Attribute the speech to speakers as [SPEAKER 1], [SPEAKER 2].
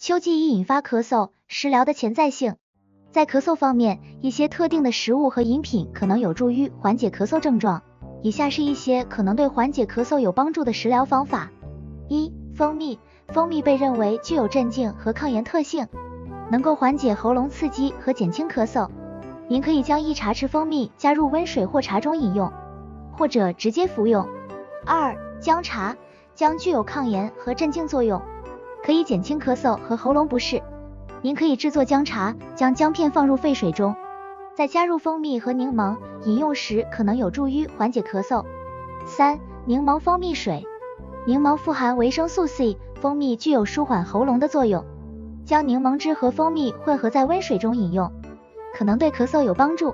[SPEAKER 1] 秋季易引发咳嗽、食疗的潜在性。在咳嗽方面，一些特定的食物和饮品可能有助于缓解咳嗽症状。以下是一些可能对缓解咳嗽有帮助的食疗方法。1. 蜂蜜。蜂蜜被认为具有镇静和抗炎特性，能够缓解喉咙刺激和减轻咳嗽。您可以将1茶匙蜂蜜加入温水或茶中饮用，或者直接服用。2. 姜茶。姜具有抗炎和镇静作用，可以减轻咳嗽和喉咙不适。您可以制作姜茶，将姜片放入沸水中，再加入蜂蜜和柠檬，饮用时可能有助于缓解咳嗽。3. 柠檬蜂蜜水。柠檬富含维生素 C， 蜂蜜具有舒缓喉咙的作用。将柠檬汁和蜂蜜混合在温水中饮用，可能对咳嗽有帮助。